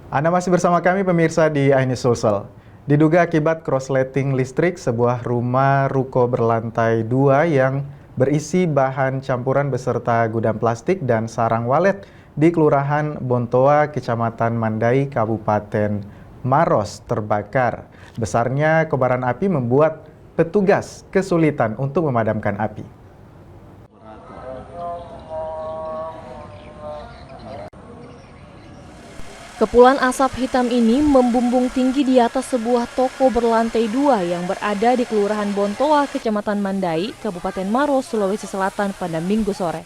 Anda masih bersama kami pemirsa di iNews Sulsel. Diduga akibat korsleting listrik, sebuah rumah ruko berlantai 2 yang berisi bahan campuran beserta gudang plastik dan sarang walet di Kelurahan Bontoa, Kecamatan Mandai, Kabupaten Maros terbakar. Besarnya kobaran api membuat petugas kesulitan untuk memadamkan api. Kepulan asap hitam ini membumbung tinggi di atas sebuah toko berlantai 2 yang berada di Kelurahan Bontoa, Kecamatan Mandai, Kabupaten Maros, Sulawesi Selatan pada Minggu sore.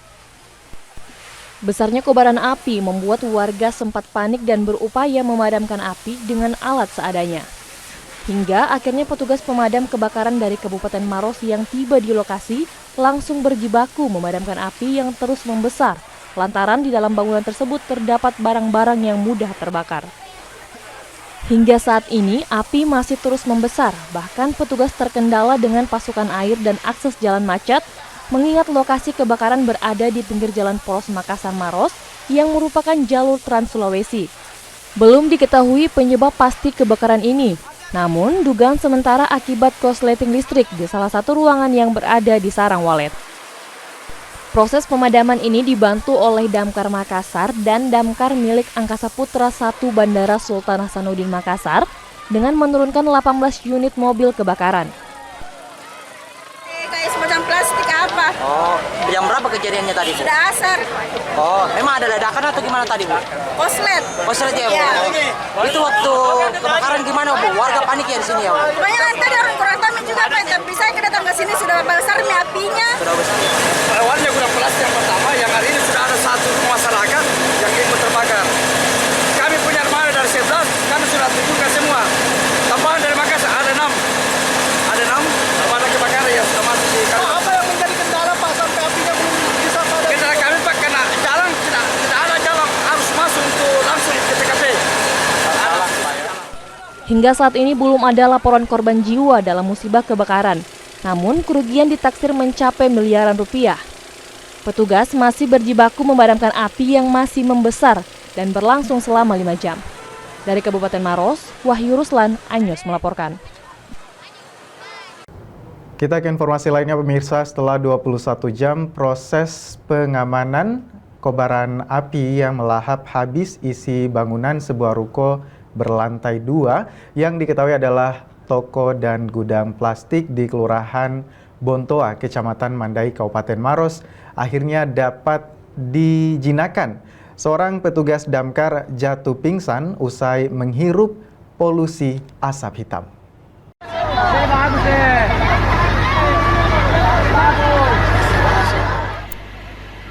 Besarnya kobaran api membuat warga sempat panik dan berupaya memadamkan api dengan alat seadanya. Hingga akhirnya petugas pemadam kebakaran dari Kabupaten Maros yang tiba di lokasi langsung berjibaku memadamkan api yang terus membesar. Lantaran di dalam bangunan tersebut terdapat barang-barang yang mudah terbakar. Hingga saat ini, api masih terus membesar, bahkan petugas terkendala dengan pasukan air dan akses jalan macet, mengingat lokasi kebakaran berada di pinggir jalan Poros Makassar-Maros yang merupakan jalur Trans Sulawesi. Belum diketahui penyebab pasti kebakaran ini, namun dugaan sementara akibat korsleting listrik di salah satu ruangan yang berada di sarang walet. Proses pemadaman ini dibantu oleh Damkar Makassar dan Damkar milik Angkasa Putra I Bandara Sultan Hasanuddin Makassar dengan menurunkan 18 unit mobil kebakaran. Kayak semacam plastik apa? Oh, jam berapa kejadiannya tadi, Bu? Sudah asar. Oh, memang ada ledakan atau gimana tadi, Bu? Koslet. Koslet ya, Bu? Iya. Itu waktu kebakaran gimana, Bu? Warga panik ya di sini ya, Bu? Kebanyakan tadi orang kurang tahu juga Pak, tapi saya kedatang ke sini sudah besar nih apinya. Sudah besar. Awalnya gudang plastik yang pertama, yang hari ini sudah ada satu masyarakat yang ikut terbakar. Kami punya armada dari 11, kami sudah tunjukkan semua. Tambahan dari Makassar ada 6. Ada 6 armada kebakaran yang sudah masuk di kami. Apa yang menjadi kendala Pak sampai apinya belum bisa padam? Kendala kami Pak karena jalan tidak ada jalan harus masuk untuk langsung ke TKP. Hingga saat ini belum ada laporan korban jiwa dalam musibah kebakaran. Namun kerugian ditaksir mencapai miliaran rupiah. Petugas masih berjibaku memadamkan api yang masih membesar dan berlangsung selama 5 jam. Dari Kabupaten Maros, Wahyu Ruslan, iNews melaporkan. Kita ke informasi lainnya pemirsa, setelah 21 jam proses pengamanan kobaran api yang melahap habis isi bangunan sebuah ruko berlantai 2 yang diketahui adalah toko dan gudang plastik di Kelurahan Bontoa, Kecamatan Mandai, Kabupaten Maros, akhirnya dapat dijinakan. Seorang petugas damkar jatuh pingsan usai menghirup polusi asap hitam.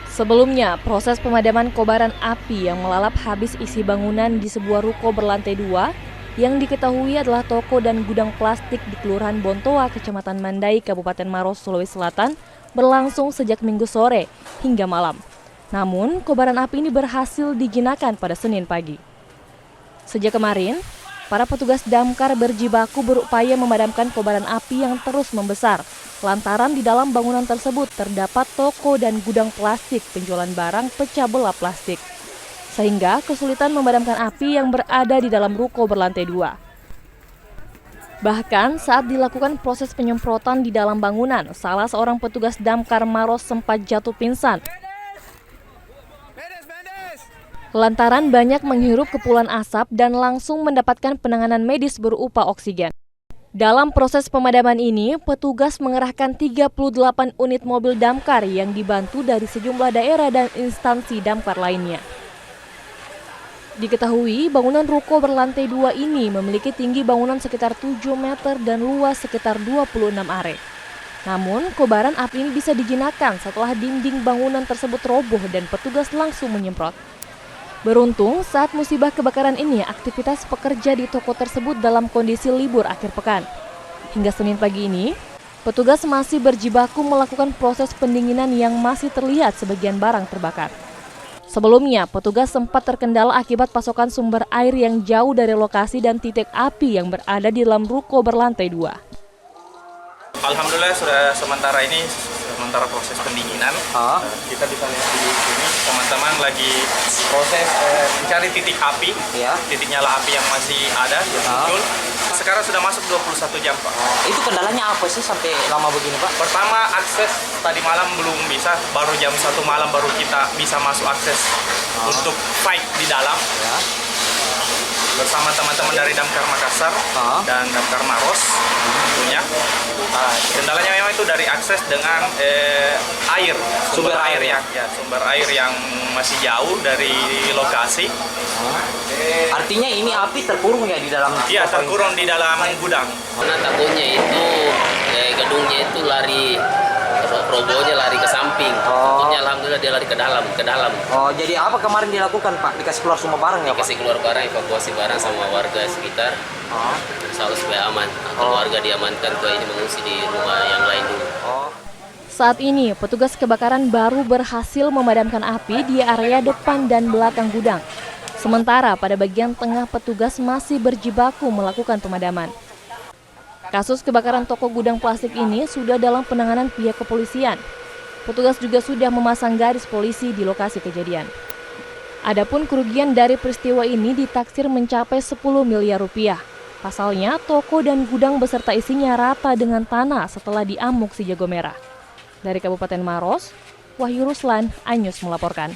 Sebelumnya, proses pemadaman kobaran api yang melalap habis isi bangunan di sebuah ruko berlantai 2 yang diketahui adalah toko dan gudang plastik di Kelurahan Bontoa, Kecamatan Mandai, Kabupaten Maros, Sulawesi Selatan berlangsung sejak Minggu sore hingga malam. Namun, kobaran api ini berhasil dijinakan pada Senin pagi. Sejak kemarin, para petugas damkar berjibaku berupaya memadamkan kobaran api yang terus membesar. Lantaran di dalam bangunan tersebut terdapat toko dan gudang plastik penjualan barang pecah belah plastik. Sehingga kesulitan memadamkan api yang berada di dalam ruko berlantai 2. Bahkan saat dilakukan proses penyemprotan di dalam bangunan, salah seorang petugas damkar Maros sempat jatuh pingsan. Lantaran banyak menghirup kepulan asap dan langsung mendapatkan penanganan medis berupa oksigen. Dalam proses pemadaman ini, petugas mengerahkan 38 unit mobil damkar yang dibantu dari sejumlah daerah dan instansi damkar lainnya. Diketahui, bangunan ruko berlantai 2 ini memiliki tinggi bangunan sekitar 7 meter dan luas sekitar 26 are. Namun, kobaran api ini bisa dijinakan setelah dinding bangunan tersebut roboh dan petugas langsung menyemprot. Beruntung, saat musibah kebakaran ini, aktivitas pekerja di toko tersebut dalam kondisi libur akhir pekan. Hingga Senin pagi ini, petugas masih berjibaku melakukan proses pendinginan yang masih terlihat sebagian barang terbakar. Sebelumnya, petugas sempat terkendala akibat pasokan sumber air yang jauh dari lokasi dan titik api yang berada di dalam ruko berlantai 2. Alhamdulillah sudah sementara ini sementara proses pendinginan. Ah. Kita bisa lihat di sini teman-teman lagi proses mencari titik api, Ya. titik nyala api yang masih ada yang muncul. Sekarang sudah masuk 21 jam, Pak. Itu kendalanya apa sih sampai lama begini, Pak? Pertama, akses tadi malam belum bisa, baru jam 1 malam baru kita bisa masuk akses untuk fight di dalam. Ya. Bersama teman-teman dari Damkar Makassar dan Damkar Maros tentunya. Kendalanya memang itu dari akses dengan air, sumber air sumber air yang masih jauh dari lokasi. Artinya ini api terkurung ya di dalam? Iya, terkurung di dalam gudang. Karena takutnya itu gedungnya itu lari, robohnya lari ke samping. Takutnya alhamdulillah dia lari ke dalam. Oh, jadi apa kemarin dilakukan, Pak? Dikasih keluar semua barang ya, Pak? Dikasih keluar barang, evakuasi barang sama warga sekitar. Insya Allah supaya aman. Keluarga diamankan ke ini mengungsi di rumah yang lain dulu. Saat ini, petugas kebakaran baru berhasil memadamkan api di area depan dan belakang gudang. Sementara pada bagian tengah petugas masih berjibaku melakukan pemadaman. Kasus kebakaran toko gudang plastik ini sudah dalam penanganan pihak kepolisian. Petugas juga sudah memasang garis polisi di lokasi kejadian. Adapun kerugian dari peristiwa ini ditaksir mencapai 10 miliar rupiah. Pasalnya, toko dan gudang beserta isinya rata dengan tanah setelah diamuk si jago merah. Dari Kabupaten Maros, Wahyu Ruslan, Anyus melaporkan.